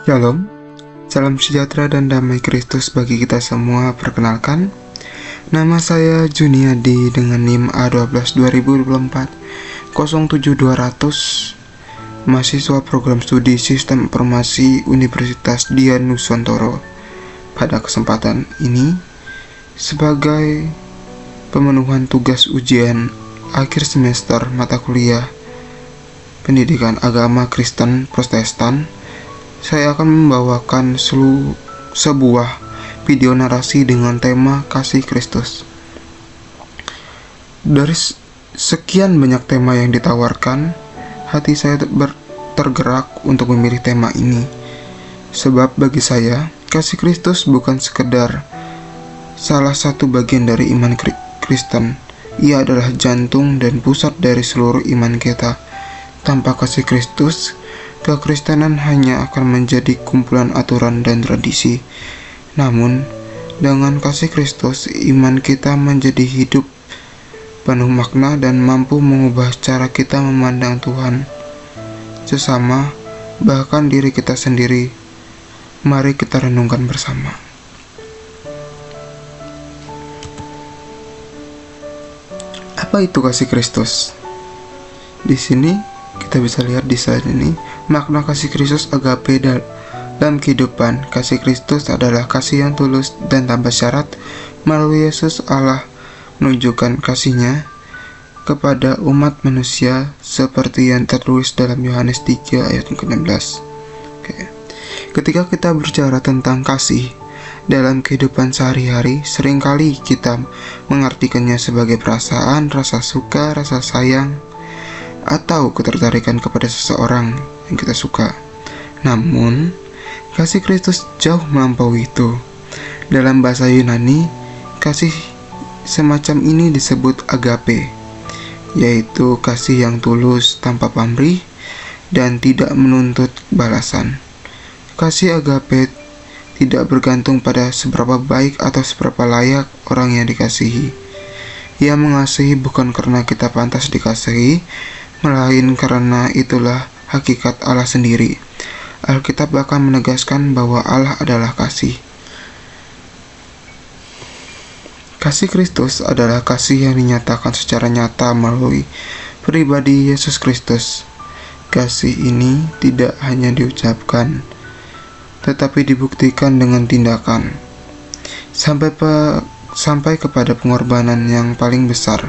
Shalom, salam sejahtera dan damai Kristus bagi kita semua. Perkenalkan, nama saya Juniadi dengan NIM A12 2024 07200, mahasiswa program studi Sistem Informasi Universitas Dian Nusantara. Pada kesempatan ini, sebagai pemenuhan tugas ujian akhir semester mata kuliah Pendidikan Agama Kristen Protestan, saya akan membawakan sebuah video narasi dengan tema Kasih Kristus. Dari sekian banyak tema yang ditawarkan, hati saya tergerak untuk memilih tema ini. Sebab bagi saya, kasih Kristus bukan sekedar salah satu bagian dari iman Kristen. Ia adalah jantung dan pusat dari seluruh iman kita. Tanpa kasih Kristus, kekristenan hanya akan menjadi kumpulan aturan dan tradisi. Namun, dengan kasih Kristus, iman kita menjadi hidup, penuh makna dan mampu mengubah cara kita memandang Tuhan, sesama, bahkan diri kita sendiri. Mari kita renungkan bersama. Apa itu kasih Kristus? Di sini kita bisa lihat di slide ini, makna kasih Kristus agape dalam kehidupan. Kasih Kristus adalah kasih yang tulus dan tanpa syarat. Melalui Yesus, Allah menunjukkan kasih-Nya kepada umat manusia seperti yang tertulis dalam Yohanes 3 ayat 16. Ketika kita bicara tentang kasih dalam kehidupan sehari-hari, seringkali kita mengartikannya sebagai perasaan, rasa suka, rasa sayang, atau ketertarikan kepada seseorang yang kita suka. Namun, kasih Kristus jauh melampaui itu. Dalam bahasa Yunani, kasih semacam ini disebut agape, yaitu kasih yang tulus tanpa pamrih dan tidak menuntut balasan. Kasih agape tidak bergantung pada seberapa baik atau seberapa layak orang yang dikasihi. Ia mengasihi bukan karena kita pantas dikasihi, melainkan karena itulah hakikat Allah sendiri. Alkitab bahkan menegaskan bahwa Allah adalah kasih. Kasih Kristus adalah kasih yang dinyatakan secara nyata melalui pribadi Yesus Kristus. Kasih ini tidak hanya diucapkan, tetapi dibuktikan dengan tindakan, sampai kepada pengorbanan yang paling besar.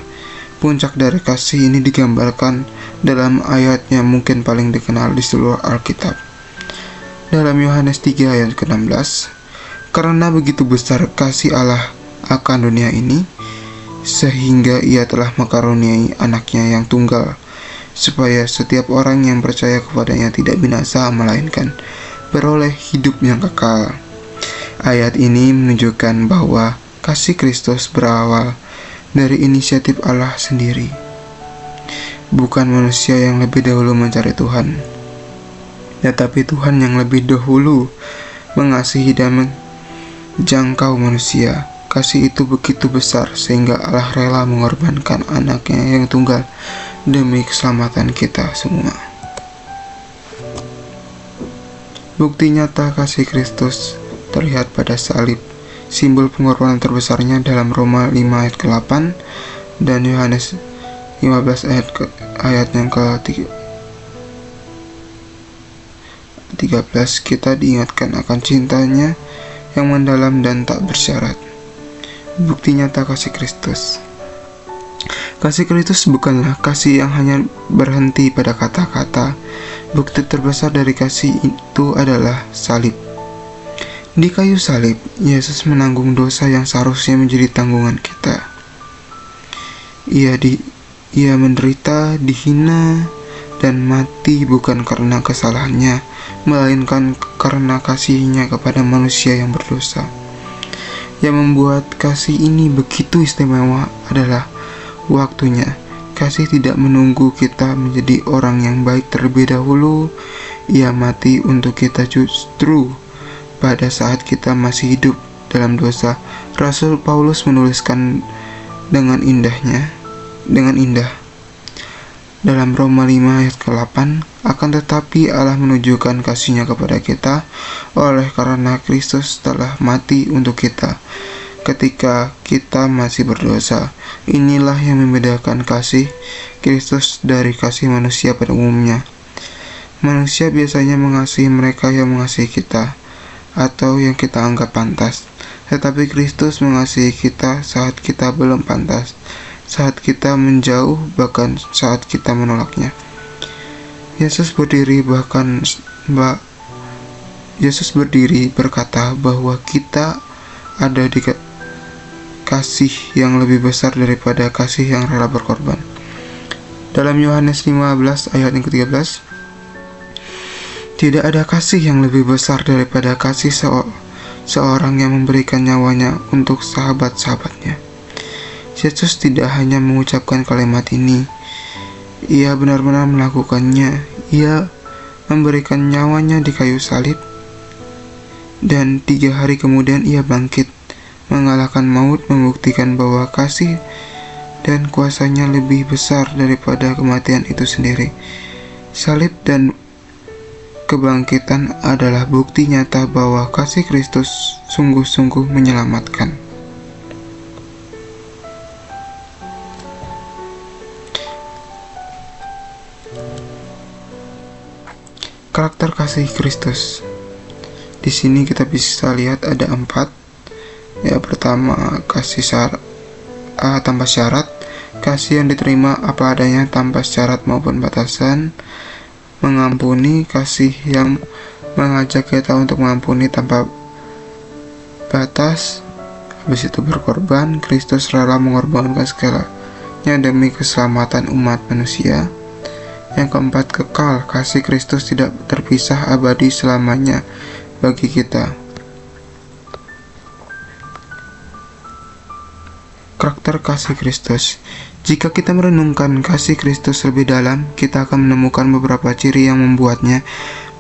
Puncak dari kasih ini digambarkan dalam ayat yang mungkin paling dikenal di seluruh Alkitab. Dalam Yohanes 3 ayat ke-16, karena begitu besar kasih Allah akan dunia ini, sehingga Ia telah mengaruniai anaknya yang tunggal, supaya setiap orang yang percaya kepadanya tidak binasa, melainkan beroleh hidup yang kekal. Ayat ini menunjukkan bahwa kasih Kristus berawal dari inisiatif Allah sendiri, bukan manusia yang lebih dahulu mencari Tuhan, tetapi Tuhan yang lebih dahulu mengasihi dan menjangkau manusia. Kasih itu begitu besar sehingga Allah rela mengorbankan anaknya yang tunggal demi keselamatan kita semua. Bukti nyata kasih Kristus terlihat pada salib, simbol pengorbanan terbesarnya dalam Roma 5 ayat ke-8 dan Yohanes 15 ayat yang ke-13. Kita diingatkan akan cintanya yang mendalam dan tak bersyarat. Bukti nyata kasih Kristus. Kasih Kristus bukanlah kasih yang hanya berhenti pada kata-kata. Bukti terbesar dari kasih itu adalah salib. Di kayu salib, Yesus menanggung dosa yang seharusnya menjadi tanggungan kita. Ia menderita, dihina, dan mati bukan karena kesalahannya, melainkan karena kasih-Nya kepada manusia yang berdosa. Yang membuat kasih ini begitu istimewa adalah waktunya. Kasih tidak menunggu kita menjadi orang yang baik terlebih dahulu. Ia mati untuk kita justru pada saat kita masih hidup dalam dosa. Rasul Paulus menuliskan dengan indah, dalam Roma 5 ayat ke-8, akan tetapi Allah menunjukkan kasih-Nya kepada kita oleh karena Kristus telah mati untuk kita ketika kita masih berdosa. Inilah yang membedakan kasih Kristus dari kasih manusia pada umumnya. Manusia biasanya mengasihi mereka yang mengasihi kita atau yang kita anggap pantas, tetapi Kristus mengasihi kita saat kita belum pantas, saat kita menjauh, bahkan saat kita menolaknya. Yesus berdiri berkata bahwa kita ada di kasih yang lebih besar daripada kasih yang rela berkorban. Dalam Yohanes 15 ayat yang ke-13, tidak ada kasih yang lebih besar daripada kasih seorang yang memberikan nyawanya untuk sahabat-sahabatnya. Yesus tidak hanya mengucapkan kalimat ini, Ia benar-benar melakukannya. Ia memberikan nyawanya di kayu salib, dan 3 hari kemudian Ia bangkit, mengalahkan maut, membuktikan bahwa kasih dan kuasanya lebih besar daripada kematian itu sendiri. Salib dan kebangkitan adalah bukti nyata bahwa kasih Kristus sungguh-sungguh menyelamatkan. Karakter kasih Kristus. Di sini kita bisa lihat ada 4. Ya, pertama, kasih tanpa syarat, kasih yang diterima apa adanya tanpa syarat maupun batasan. Mengampuni, kasih yang mengajak kita untuk mengampuni tanpa batas. Habis itu berkorban, Kristus rela mengorbankan segalanya demi keselamatan umat manusia. Yang keempat, kekal, kasih Kristus tidak terpisah, abadi selamanya bagi kita. Karakter kasih Kristus. Jika kita merenungkan kasih Kristus lebih dalam, kita akan menemukan beberapa ciri yang membuatnya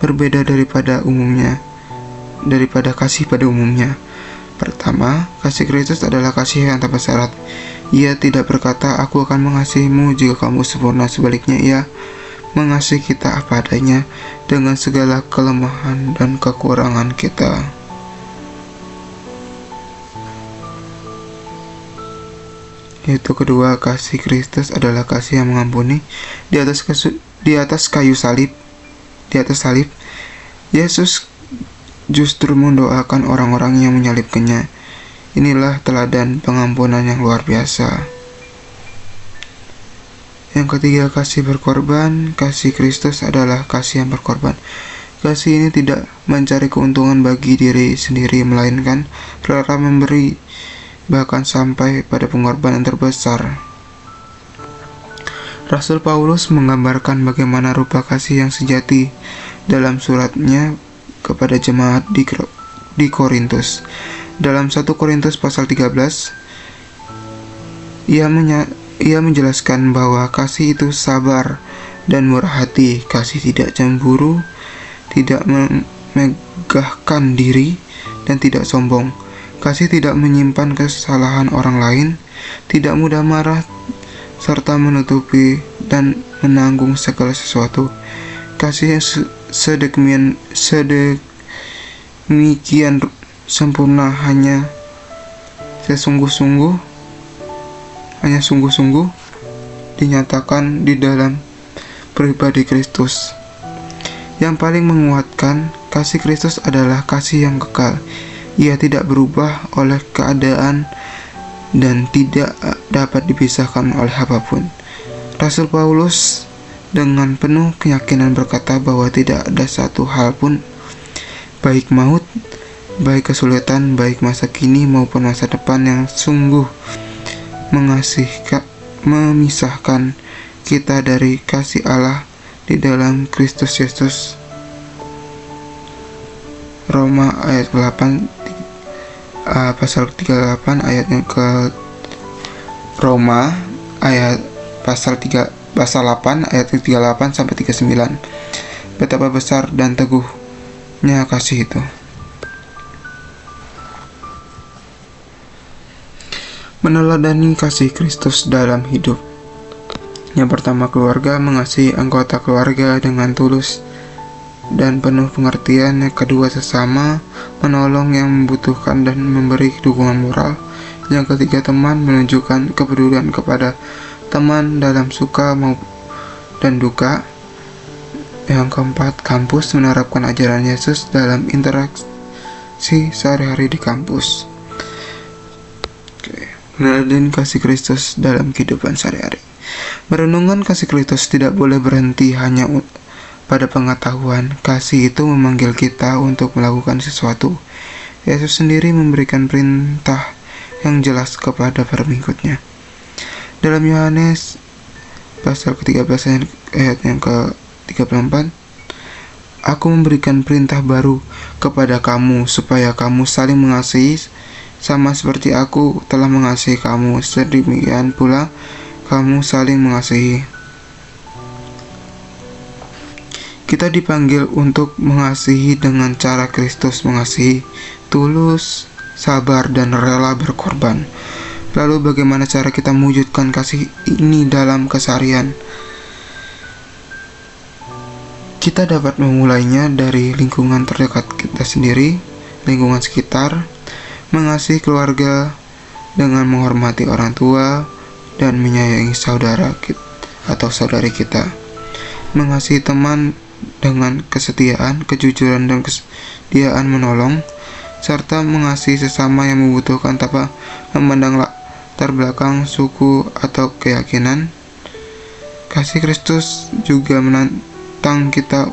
berbeda daripada kasih pada umumnya. Pertama, kasih Kristus adalah kasih yang tanpa syarat. Ia tidak berkata, "Aku akan mengasihimu jika kamu sempurna." Sebaliknya, Ia mengasihi kita apa adanya dengan segala kelemahan dan kekurangan kita. Yaitu kedua, kasih Kristus adalah kasih yang mengampuni. Di atas kayu salib, Yesus justru mendoakan orang-orang yang menyalibkannya. Inilah teladan pengampunan yang luar biasa. Yang ketiga, kasih berkorban. Kasih Kristus adalah kasih yang berkorban. Kasih ini tidak mencari keuntungan bagi diri sendiri, melainkan rela memberi, bahkan sampai pada pengorbanan terbesar. Rasul Paulus menggambarkan bagaimana rupa kasih yang sejati dalam suratnya kepada jemaat di Korintus. Dalam 1 Korintus pasal 13, ia menjelaskan bahwa kasih itu sabar dan murah hati. Kasih tidak cemburu, tidak memegahkan diri, dan tidak sombong. Kasih tidak menyimpan kesalahan orang lain, tidak mudah marah, serta menutupi dan menanggung segala sesuatu. Kasih yang sedemikian sempurna hanya sungguh-sungguh dinyatakan di dalam pribadi Kristus. Yang paling menguatkan, kasih Kristus adalah kasih yang kekal. Ia tidak berubah oleh keadaan dan tidak dapat dipisahkan oleh apapun. Rasul Paulus dengan penuh keyakinan berkata bahwa tidak ada satu hal pun, baik maut, baik kesulitan, baik masa kini maupun masa depan, yang sungguh memisahkan kita dari kasih Allah di dalam Kristus Yesus. Roma ayat 8 pasal 38 ayat yang ke Roma ayat pasal 8 ayat 38 sampai 39. Betapa besar dan teguhnya kasih itu. Meneladani kasih Kristus dalam hidup. Yang pertama, keluarga mengasihi anggota keluarga dengan tulus dan penuh pengertian. Yang kedua, sesama menolong yang membutuhkan dan memberi dukungan moral. Yang ketiga, teman menunjukkan kepedulian kepada teman dalam suka dan duka. Yang keempat, kampus menerapkan ajaran Yesus dalam interaksi sehari-hari di kampus. Meneladani kasih Kristus dalam kehidupan sehari-hari. Merenungkan kasih Kristus tidak boleh berhenti hanya pada pengetahuan. Kasih itu memanggil kita untuk melakukan sesuatu. Yesus sendiri memberikan perintah yang jelas kepada para pengikutnya. Dalam Yohanes pasal ke-13 ayat yang ke-34, Aku memberikan perintah baru kepada kamu, supaya kamu saling mengasihi, sama seperti Aku telah mengasihi kamu, sedemikian pula kamu saling mengasihi. Kita dipanggil untuk mengasihi dengan cara Kristus mengasihi, tulus, sabar, dan rela berkorban. Lalu bagaimana cara kita mewujudkan kasih ini dalam keseharian? Kita dapat memulainya dari lingkungan terdekat kita sendiri, lingkungan sekitar, mengasihi keluarga dengan menghormati orang tua dan menyayangi saudara atau saudari kita, mengasihi teman dengan kesetiaan, kejujuran, dan kesediaan menolong, serta mengasihi sesama yang membutuhkan tanpa memandang latar belakang, suku, atau keyakinan. Kasih Kristus juga menantang kita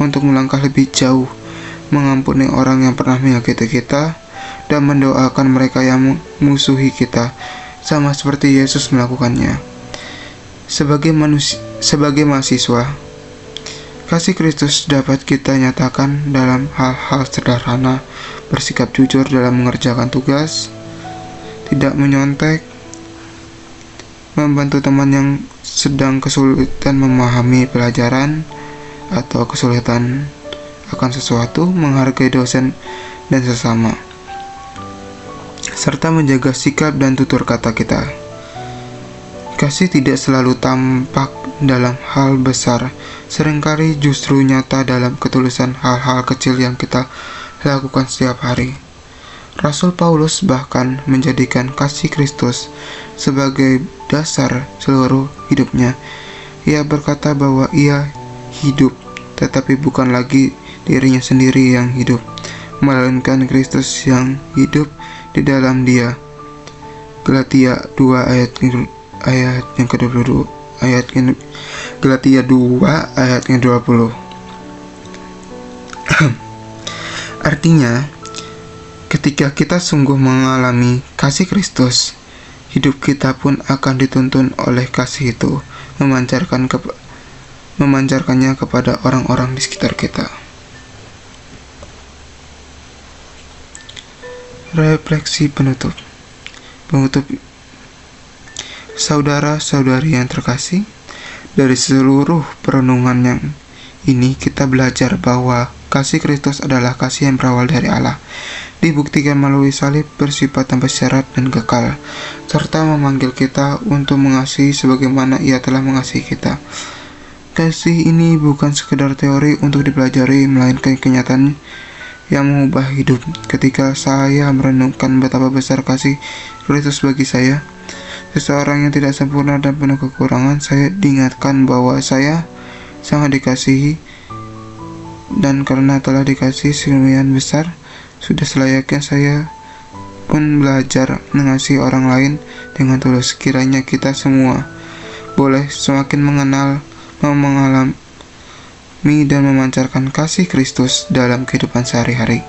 untuk melangkah lebih jauh, mengampuni orang yang pernah menyakiti kita, dan mendoakan mereka yang musuhi kita, sama seperti Yesus melakukannya. Sebagai mahasiswa, kasih Kristus dapat kita nyatakan dalam hal-hal sederhana, bersikap jujur dalam mengerjakan tugas, tidak menyontek, membantu teman yang sedang kesulitan memahami pelajaran atau kesulitan akan sesuatu, menghargai dosen dan sesama, serta menjaga sikap dan tutur kata kita. Kasih tidak selalu tampak dalam hal besar, seringkali justru nyata dalam ketulusan hal-hal kecil yang kita lakukan setiap hari. Rasul Paulus bahkan menjadikan kasih Kristus sebagai dasar seluruh hidupnya. Ia berkata bahwa ia hidup, tetapi bukan lagi dirinya sendiri yang hidup, melainkan Kristus yang hidup di dalam dia. Galatia 2 ayat yang ke-22, Galatia 2 ayat yang 20. Artinya, ketika kita sungguh mengalami kasih Kristus, hidup kita pun akan dituntun oleh kasih itu, memancarkannya kepada orang-orang di sekitar kita. Refleksi penutup. Saudara-saudari yang terkasih, dari seluruh perenungan yang ini kita belajar bahwa kasih Kristus adalah kasih yang berawal dari Allah, dibuktikan melalui salib, bersifat tanpa syarat dan kekal, serta memanggil kita untuk mengasihi sebagaimana Ia telah mengasihi kita. Kasih ini bukan sekedar teori untuk dipelajari, melainkan kenyataan yang mengubah hidup. Ketika saya merenungkan betapa besar kasih Kristus bagi saya, seseorang yang tidak sempurna dan penuh kekurangan, saya diingatkan bahwa saya sangat dikasihi, dan karena telah dikasihi sedemikian besar, sudah selayaknya saya pun belajar mengasihi orang lain dengan tulus. Kiranya kita semua boleh semakin mengenal, mengalami dan memancarkan kasih Kristus dalam kehidupan sehari-hari.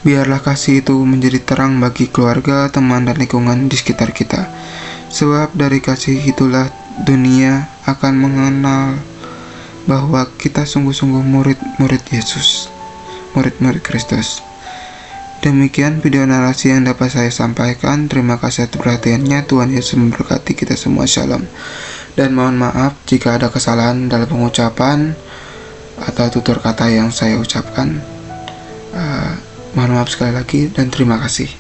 Biarlah kasih itu menjadi terang bagi keluarga, teman, dan lingkungan di sekitar kita. Sebab dari kasih itulah dunia akan mengenal bahwa kita sungguh-sungguh murid-murid Yesus, murid-murid Kristus. Demikian video narasi yang dapat saya sampaikan. Terima kasih atas perhatiannya. Tuhan Yesus memberkati kita semua. Shalom. Dan mohon maaf jika ada kesalahan dalam pengucapan atau tutur kata yang saya ucapkan. Mohon maaf sekali lagi dan terima kasih.